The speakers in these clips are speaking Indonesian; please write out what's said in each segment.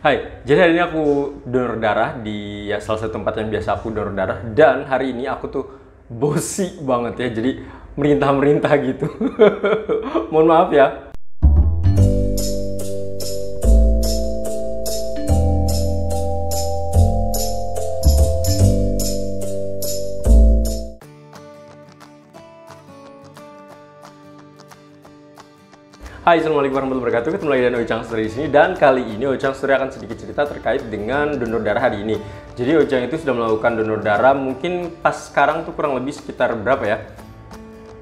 Hai, jadi hari ini aku donor darah di salah satu tempat yang biasa aku donor darah, dan hari ini aku tuh bosi banget ya, jadi merintah-merintah gitu. Mohon maaf ya. Hai, assalamualaikum warahmatullahi wabarakatuh. Ketemu lagi dengan Ojang Story di sini, dan kali ini Ojang Story akan sedikit cerita terkait dengan donor darah hari ini. Jadi Ojang itu sudah melakukan donor darah mungkin pas sekarang tuh kurang lebih sekitar berapa ya?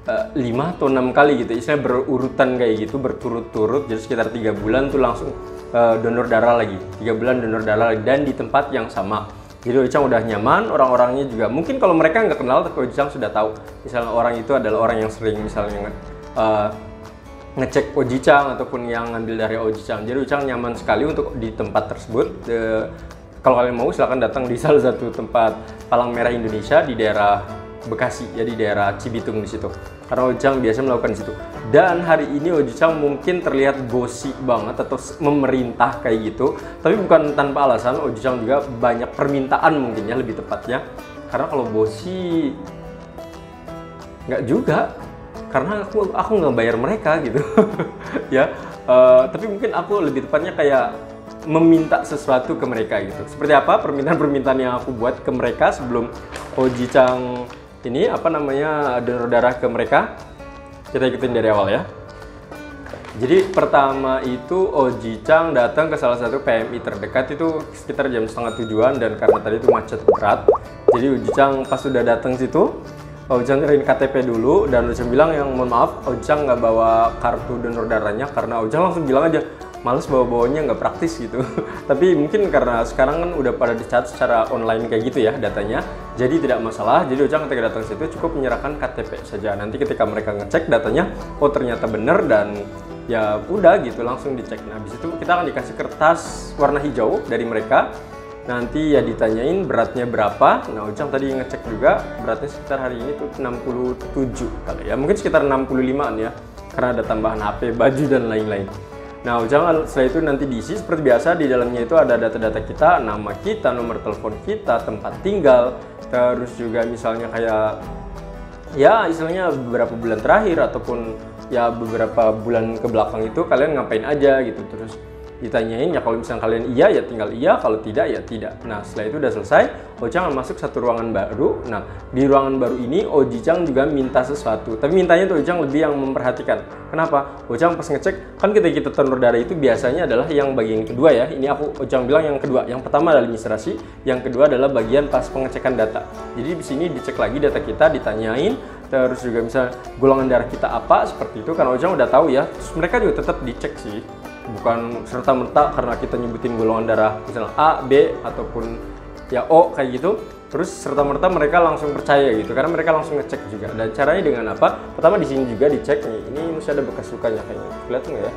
5 atau 6 kali gitu. Istilahnya berurutan kayak gitu, berturut-turut. Jadi sekitar 3 bulan tuh langsung donor darah lagi. 3 bulan donor darah lagi, dan di tempat yang sama. Jadi Ojang udah nyaman, orang-orangnya juga. Mungkin kalau mereka nggak kenal, tapi Ojang sudah tahu. Misalnya orang itu adalah orang yang sering misalnya ngecek Oji-chan ataupun yang ngambil dari Oji-chan. Jadi Ojang nyaman sekali untuk di tempat tersebut. Kalau kalian mau silahkan datang di salah satu tempat Palang Merah Indonesia di daerah Bekasi, ya di daerah Cibitung di situ. Karena Ojang biasa melakukan di situ. Dan hari ini Oji-chan mungkin terlihat bosi banget atau memerintah kayak gitu. Tapi bukan tanpa alasan, Oji-chan juga banyak permintaan mungkin ya lebih tepatnya. Karena kalau bosi nggak juga. Karena aku nggak bayar mereka gitu. Ya, tapi mungkin aku lebih tepatnya kayak meminta sesuatu ke mereka gitu. Seperti apa permintaan-permintaan yang aku buat ke mereka sebelum Oji-chan ini donor darah ke mereka. Kita ikutin dari awal ya. Jadi pertama itu Oji-chan datang ke salah satu PMI terdekat itu sekitar jam setengah 7-an, dan karena tadi itu macet berat. Jadi Oji-chan pas sudah datang situ, Ojang nyerahin KTP dulu, dan Ojang bilang yang mohon maaf Ojang nggak bawa kartu donor darahnya, karena Ojang langsung bilang aja males bawa-bawanya, nggak praktis gitu. Tapi mungkin karena sekarang kan udah pada dicatat secara online kayak gitu ya datanya, jadi tidak masalah. Jadi Ojang ketika datang situ cukup menyerahkan KTP saja. Nanti ketika mereka ngecek datanya, oh ternyata bener, dan ya udah gitu langsung dicek. Nah habis itu kita akan dikasih kertas warna hijau dari mereka. Nanti ya ditanyain beratnya berapa. Nah Ojang tadi ngecek juga beratnya sekitar hari ini tuh 67 kali ya, mungkin sekitar 65an ya, karena ada tambahan HP, baju dan lain-lain. Nah Ojang setelah itu nanti diisi seperti biasa. Di dalamnya itu ada data-data kita, nama kita, nomor telepon kita, tempat tinggal, terus juga misalnya kayak ya istilahnya beberapa bulan terakhir ataupun ya beberapa bulan ke belakang itu kalian ngapain aja gitu. Terus ditanyain ya, kalau misalnya kalian iya ya tinggal iya, kalau tidak ya tidak. Nah setelah itu udah selesai, Ojang masuk satu ruangan baru. Nah di ruangan baru ini Oji-chan juga minta sesuatu, tapi mintanya tuh Ojang lebih yang memperhatikan. Kenapa? Ojang pas ngecek kan kita donor darah itu biasanya adalah yang bagian kedua ya. Ini Ojang bilang yang kedua. Yang pertama adalah administrasi, yang kedua adalah bagian pas pengecekan data. Jadi di sini dicek lagi data kita, ditanyain, terus juga misalnya golongan darah kita apa seperti itu. Karena Ojang udah tahu ya, terus mereka juga tetap dicek sih. Bukan serta-merta karena kita nyebutin golongan darah misalnya A, B, ataupun ya O kayak gitu, terus serta-merta mereka langsung percaya gitu, karena mereka langsung ngecek juga. Dan caranya dengan apa? Pertama di sini juga dicek nih, ini masih ada bekas lukanya kayaknya, kelihatan nggak ya?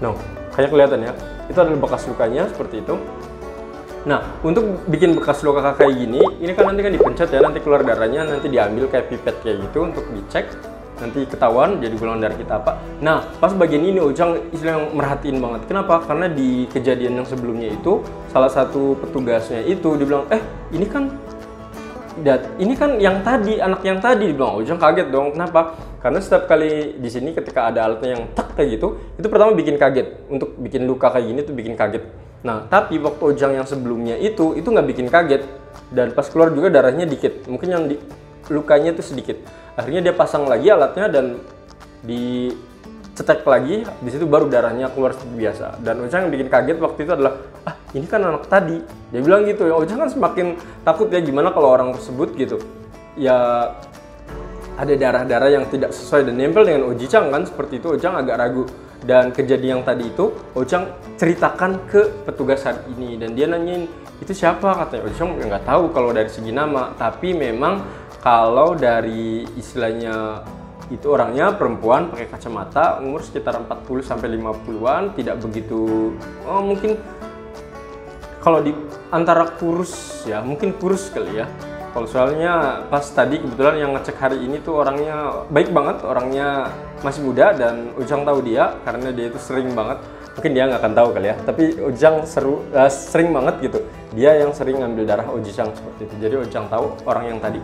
No, kayak kelihatan ya, itu adalah bekas lukanya seperti itu. Nah, untuk bikin bekas luka kayak gini, ini kan nanti kan dipencet ya, nanti keluar darahnya, nanti diambil kayak pipet kayak gitu untuk dicek. Nanti ketahuan jadi golongan darah kita apa. Nah pas bagian ini Ojang istilahnya merhatiin banget. Kenapa? Karena di kejadian yang sebelumnya itu salah satu petugasnya itu dibilang ini kan yang tadi, anak yang tadi. Dibilang Ojang kaget dong. Kenapa? Karena setiap kali di sini ketika ada alatnya yang tak kayak gitu, itu pertama bikin kaget. Untuk bikin luka kayak gini tuh bikin kaget. Nah tapi waktu Ojang yang sebelumnya itu nggak bikin kaget, dan pas keluar juga darahnya dikit. Mungkin yang lukanya tuh sedikit. Akhirnya dia pasang lagi alatnya dan dicetek lagi, di situ baru darahnya keluar seperti biasa. Dan Ojang yang bikin kaget waktu itu adalah, ini kan anak tadi. Dia bilang gitu ya. Ojang kan semakin takut ya, gimana kalau orang tersebut gitu ya ada darah-darah yang tidak sesuai dan nempel dengan Oji-chan kan, seperti itu. Ojang agak ragu. Dan kejadian yang tadi itu Ojang ceritakan ke petugas hari ini, dan dia nanyain itu siapa, katanya Ojang nggak tahu kalau dari segi nama, tapi memang kalau dari istilahnya itu orangnya perempuan pakai kacamata, umur sekitar 40-50an, tidak begitu mungkin kalau di antara kurus ya, mungkin kurus kali ya. Kalau soalnya pas tadi kebetulan yang ngecek hari ini tuh orangnya baik banget, orangnya masih muda, dan Ujang tahu dia karena dia itu sering banget mungkin dia nggak akan tahu kali ya. Tapi Ojang sering banget gitu. Dia yang sering ngambil darah Oji-chan seperti itu. Jadi Ojang tahu orang yang tadi.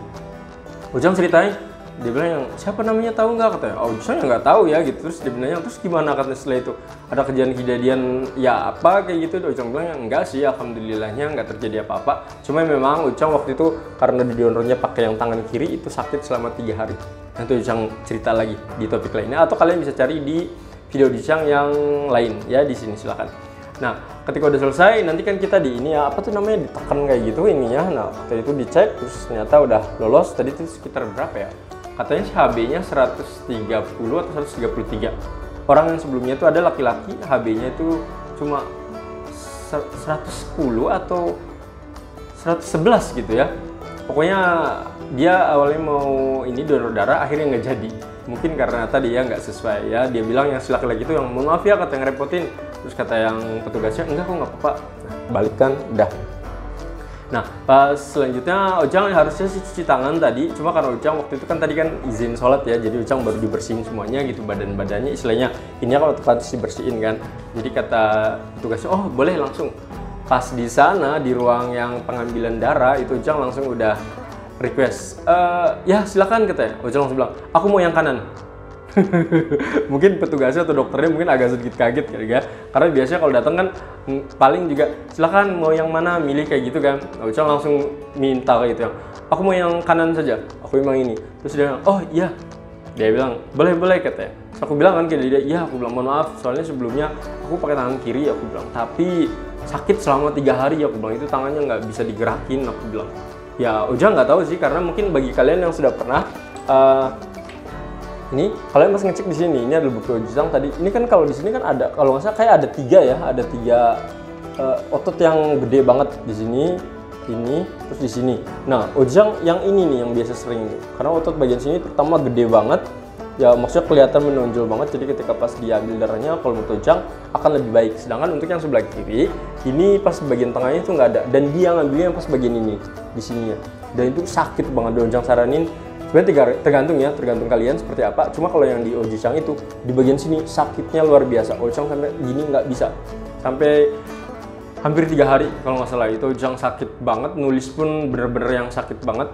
Ojang ceritain, dia bilang yang siapa namanya tahu nggak, katanya. Ojang nggak tahu ya gitu. Terus dia bilang terus gimana, katanya setelah itu ada kejadian ya apa kayak gitu. Ojang bilang yang enggak sih, alhamdulillahnya nggak terjadi apa-apa. Cuma memang Ojang waktu itu karena didonornya pakai yang tangan kiri itu sakit selama 3 hari. Nanti Ojang cerita lagi di topik lainnya, atau kalian bisa cari di video Ojang yang lain ya di sini, silakan. Nah, ketika udah selesai nanti kan kita di ini ya, apa tuh namanya, ditekan kayak gitu ininya. Nah, waktu itu dicek terus ternyata udah lolos. Tadi itu sekitar berapa ya? Katanya HB-nya 130 atau 133. Orang yang sebelumnya itu ada laki-laki, HB-nya itu cuma 110 atau 111 gitu ya. Pokoknya dia awalnya mau ini donor darah, akhirnya nggak jadi. Mungkin karena tadi ya nggak sesuai ya. Dia bilang yang si laki-laki itu yang mohon maaf ya, kata yang repotin. Terus kata yang petugasnya enggak kok nggak apa-apa. Nah, balikan udah. Nah pas selanjutnya Ojang harusnya sih cuci tangan tadi. Cuma karena Ojang waktu itu kan tadi kan izin sholat ya. Jadi Ojang baru dibersihin semuanya gitu, badan-badannya istilahnya. Ini kalau otomatis dibersihin kan. Jadi kata petugasnya oh boleh langsung. Pas di sana di ruang yang pengambilan darah itu Ojang langsung udah request, ya silakan, katanya. Ojang langsung bilang aku mau yang kanan. Mungkin petugasnya atau dokternya mungkin agak sedikit kaget kali ya, karena biasanya kalau datang kan paling juga silakan mau yang mana, milih kayak gitu kan. Ojang langsung minta kayak gitu, aku mau yang kanan saja, aku memang ini. Terus dia bilang oh iya, dia bilang boleh katanya. Terus aku bilang kan ke dia, iya, aku bilang mohon maaf soalnya sebelumnya aku pakai tangan kiri, aku bilang, tapi sakit selama 3 hari, aku bilang, itu tangannya nggak bisa digerakin, aku bilang. Ya Ojang nggak tahu sih, karena mungkin bagi kalian yang sudah pernah ini kalian masih ngecek di sini, ini ada bukti Ojang tadi. Ini kan kalau di sini kan ada, kalau nggak salah kayak ada 3 ya, ada 3 otot yang gede banget di sini, ini terus di sini. Nah Ojang yang ini nih yang biasa sering tuh, karena otot bagian sini pertama gede banget ya, maksudnya kelihatan menonjol banget. Jadi ketika pas diambil darahnya kalau menurut Ojang akan lebih baik. Sedangkan untuk yang sebelah kiri ini pas bagian tengahnya itu nggak ada, dan dia ngambilnya yang pas bagian ini di sini ya, dan itu sakit banget. Ojang saranin sebenarnya tergantung ya, tergantung kalian seperti apa. Cuma kalau yang di Oji-chan itu di bagian sini sakitnya luar biasa. Ojang sampai gini nggak bisa, sampai hampir 3 hari kalau nggak salah. Itu Ojang sakit banget, nulis pun bener-bener yang sakit banget.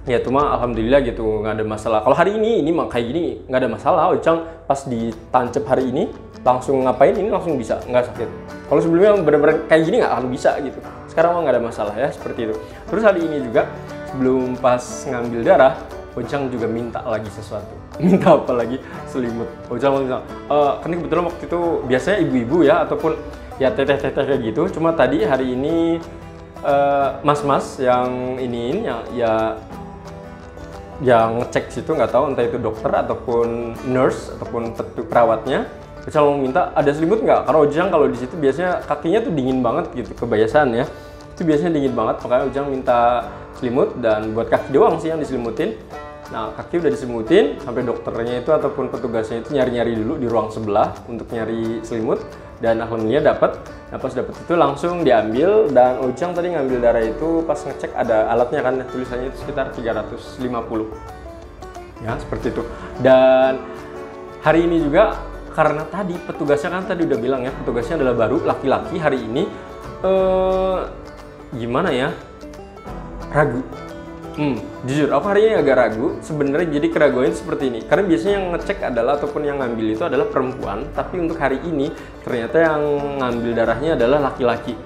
Ya cuma alhamdulillah gitu nggak ada masalah. Kalau hari ini mah kayak gini nggak ada masalah. Ojang pas ditancap hari ini langsung ngapain ini langsung bisa, nggak sakit. Kalau sebelumnya bener-bener kayak gini nggak akan bisa gitu. Sekarang mah nggak ada masalah ya, seperti itu. Terus hari ini juga sebelum pas ngambil darah, Ojang juga minta lagi sesuatu. Minta apa lagi? Selimut. Ojang bilang, kan kebetulan waktu itu biasanya ibu-ibu ya, ataupun ya teteh-teteh kayak gitu. Cuma tadi hari ini mas-mas yang iniin yang ngecek situ, nggak tahu entah itu dokter ataupun nurse ataupun perawatnya. Ojang mau minta ada selimut nggak? Karena Ojang kalau di situ biasanya kakinya tuh dingin banget gitu, kebiasaan ya. Itu biasanya dingin banget, makanya Ojang minta selimut, dan buat kaki doang sih yang diselimutin. Nah kaki udah diselimutin, sampai dokternya itu ataupun petugasnya itu nyari-nyari dulu di ruang sebelah untuk nyari selimut, dan alhamdulillah dapat. Nah pas dapat itu langsung diambil, dan Ojang tadi ngambil darah itu pas ngecek ada alatnya kan, tulisannya itu sekitar 350 ya, seperti itu. Dan hari ini juga karena tadi petugasnya kan tadi udah bilang ya, petugasnya adalah baru laki-laki hari ini, gimana ya, ragu. Jujur aku hari ini agak ragu sebenarnya. Jadi keraguan seperti ini, karena biasanya yang ngecek adalah ataupun yang ngambil itu adalah perempuan, tapi untuk hari ini ternyata yang ngambil darahnya adalah laki-laki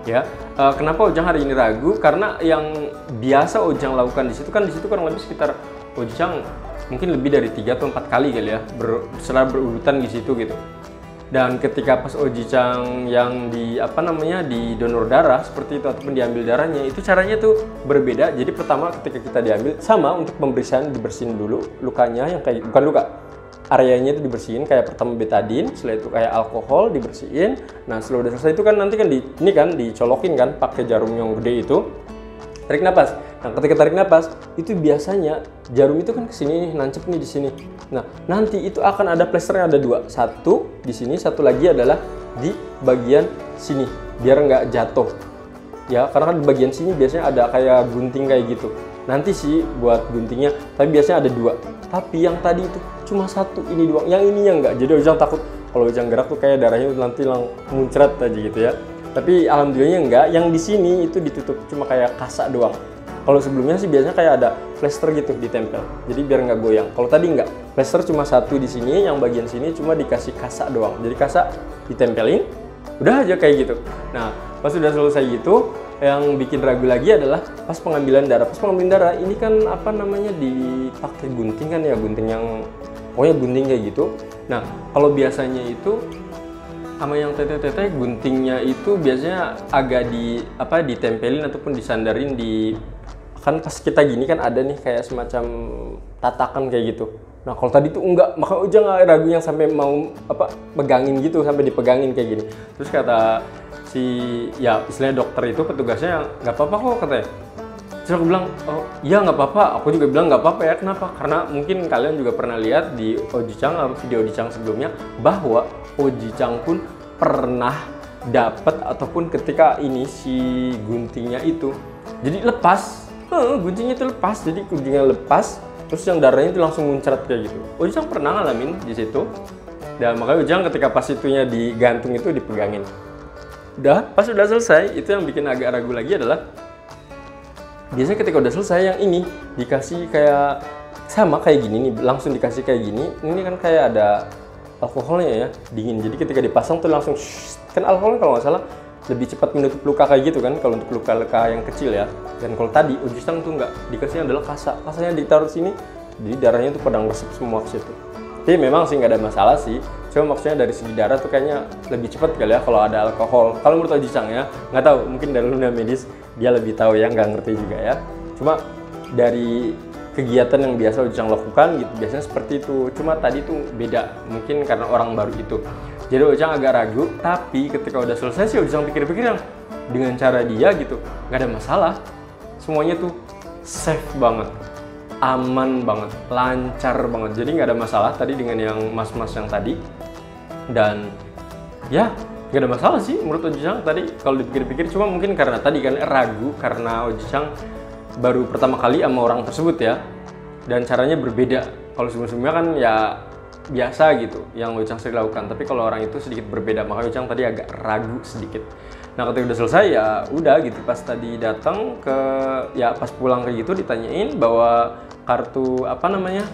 ya. Kenapa Ojang hari ini ragu? Karena yang biasa Ojang lakukan di situ kan, kurang lebih sekitar Ojang mungkin lebih dari 3 atau 4 kali kali ya, secara berurutan di situ gitu. Dan ketika pas Oji-chan yang di di donor darah seperti itu ataupun diambil darahnya, itu caranya tuh berbeda. Jadi pertama ketika kita diambil, sama untuk pemeriksaan dibersihin dulu lukanya, yang kayak bukan luka, areanya itu dibersihin kayak pertama betadine, setelah itu kayak alkohol dibersihin. Nah setelah udah selesai itu kan nanti kan dicolokin kan pakai jarum yang gede itu, tarik napas. Nah ketika tarik napas itu biasanya jarum itu kan kesini nih, nancep nih di sini. Nah nanti itu akan ada plesternya, ada 2, satu di sini, satu lagi adalah di bagian sini biar nggak jatuh ya, karena kan di bagian sini biasanya ada kayak gunting kayak gitu. Nanti sih buat guntingnya, tapi biasanya ada 2. Tapi yang tadi itu cuma 1 ini doang, yang ininya nggak. Jadi Ojang takut kalau Ujang gerak tuh kayak darahnya nanti muncrat aja gitu ya. Tapi alhamdulillahnya enggak, yang di sini itu ditutup cuma kayak kasak doang. Kalau sebelumnya sih biasanya kayak ada plester gitu ditempel, jadi biar nggak goyang. Kalau tadi nggak, plester cuma satu di sini, yang bagian sini cuma dikasih kasak doang. Jadi kasak ditempelin, udah aja kayak gitu. Nah, pas sudah selesai gitu, yang bikin ragu lagi adalah pas pengambilan darah. Pas pengambilan darah ini kan apa namanya dipakai gunting kan ya, gunting yang pokoknya gunting kayak gitu. Nah, kalau biasanya itu sama yang teteh-teteh guntingnya itu biasanya agak ditempelin ataupun disandarin di, kan pas kita gini kan ada nih kayak semacam tatakan kayak gitu. Nah kalau tadi tuh enggak, maka Ujang ragu yang sampai mau pegangin gitu, sampai dipegangin kayak gini. Terus kata si ya istilahnya dokter itu petugasnya, nggak apa-apa kok katanya. Terus aku bilang, oh iya nggak apa-apa. Aku juga bilang nggak apa-apa ya, kenapa? Karena mungkin kalian juga pernah lihat di Oji-chan, video Oji-chan sebelumnya, bahwa Oji-chan pun pernah dapat ataupun ketika ini si guntingnya itu jadi lepas, guntingnya itu lepas, jadi guntingnya lepas, terus yang darahnya itu langsung muncrat kayak gitu. Oji-chan pernah ngalamin di situ, dan makanya Oji-chan ketika pas itunya digantung itu dipegangin. Udah, pas udah selesai, itu yang bikin agak ragu lagi adalah biasanya ketika udah selesai yang ini dikasih kayak sama kayak gini nih, langsung dikasih kayak gini. Ini kan kayak ada alkoholnya ya, dingin. Jadi ketika dipasang tuh langsung kan alkoholnya kalau nggak salah lebih cepat menutup luka kayak gitu kan, kalau untuk luka-luka yang kecil ya. Dan kalau tadi Oji-chan tuh nggak, dikasihnya adalah kasanya ditaruh sini, jadi darahnya tuh pada ngeresep semua ke situ. Tapi memang sih nggak ada masalah sih, cuma maksudnya dari segi darah tuh kayaknya lebih cepat kali ya kalau ada alkohol. Kalau menurut Oji-chan ya, nggak tahu, mungkin dari dunia medis dia lebih tahu ya, nggak ngerti juga ya. Cuma dari kegiatan yang biasa Oji-chan lakukan gitu, biasanya seperti itu. Cuma tadi tuh beda, mungkin karena orang baru itu. Jadi Oji-chan agak ragu, tapi ketika udah selesai sih Oji-chan pikir-pikir yang dengan cara dia gitu, nggak ada masalah. Semuanya tuh safe banget, aman banget, lancar banget. Jadi nggak ada masalah tadi dengan yang mas-mas yang tadi. Dan ya nggak ada masalah sih menurut Oji-chan tadi kalau dipikir-pikir. Cuma mungkin karena tadi kan ragu karena Oji-chan baru pertama kali sama orang tersebut ya, dan caranya berbeda. Kalau sebelum-sebelumnya kan ya biasa gitu yang Oji-chan sering lakukan, tapi kalau orang itu sedikit berbeda, makanya Oji-chan tadi agak ragu sedikit. Nah ketika udah selesai ya udah gitu, pas tadi datang ke ya pas pulang kayak gitu ditanyain bahwa kartu apa namanya,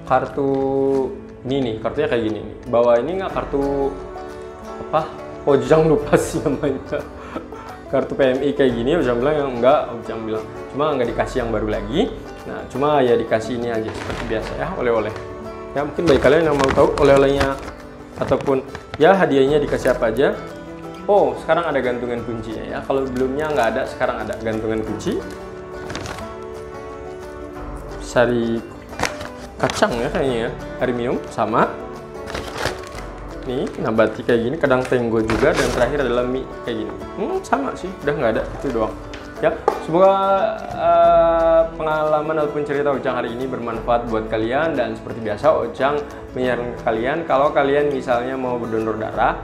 kartu ini nih, kartunya kayak gini nih, bawa ini nggak kartu apa, Oji-chan lupa sih namanya, kartu PMI kayak gini. Oji-chan bilang yang enggak, Oji-chan bilang cuma nggak dikasih yang baru lagi. Nah cuma ya dikasih ini aja seperti biasa ya, oleh-oleh ya. Mungkin bagi kalian yang mau tahu oleh-olehnya ataupun ya hadiahnya dikasih apa aja. Oh sekarang ada gantungan kuncinya ya, kalau sebelumnya nggak ada, sekarang ada gantungan kunci. Sari kacang ya kayaknya ya, aluminium sama nih nabati kayak gini, kadang tenggo juga, dan terakhir adalah mie kayak gini. Sama sih, udah nggak ada, itu doang ya. Semoga pengalaman ataupun cerita Oji-chan hari ini bermanfaat buat kalian. Dan seperti biasa Oji-chan menyarankan kalian kalau kalian misalnya mau berdonor darah,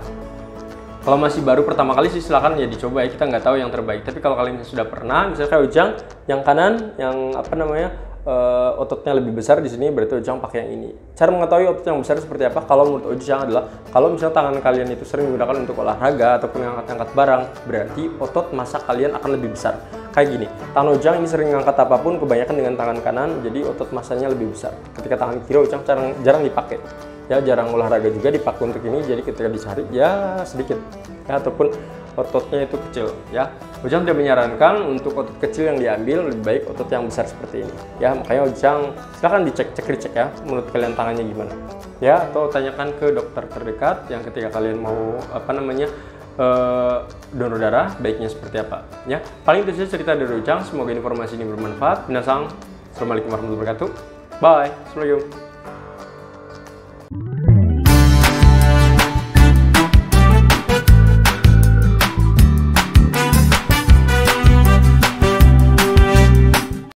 kalau masih baru pertama kali sih silakan ya dicoba ya, kita nggak tahu yang terbaik. Tapi kalau kalian sudah pernah, misalnya kayak Oji-chan yang kanan yang apa namanya ototnya lebih besar di sini, berarti Oji-chan pakai yang ini. Cara mengetahui otot yang besar seperti apa? Kalau menurut Oji-chan adalah kalau misalnya tangan kalian itu sering digunakan untuk olahraga ataupun angkat-angkat barang, berarti otot masa kalian akan lebih besar. Kayak gini, tangan Oji-chan ini sering ngangkat apapun, kebanyakan dengan tangan kanan, jadi otot masanya lebih besar. Ketika tangan kiri Oji-chan jarang dipakai. Ya jarang olahraga juga dipakai untuk ini, jadi ketika dicari ya sedikit ya, ataupun ototnya itu kecil ya. Oji-chan tidak menyarankan untuk otot kecil yang diambil, lebih baik otot yang besar seperti ini ya. Makanya Oji-chan silahkan dicek ya menurut kalian tangannya gimana ya, atau tanyakan ke dokter terdekat yang ketika kalian mau apa namanya donor darah baiknya seperti apa ya. Paling itu saja cerita dari Oji-chan, semoga informasi ini bermanfaat. Minasang, assalamualaikum warahmatullahi wabarakatuh. Bye, assalamualaikum.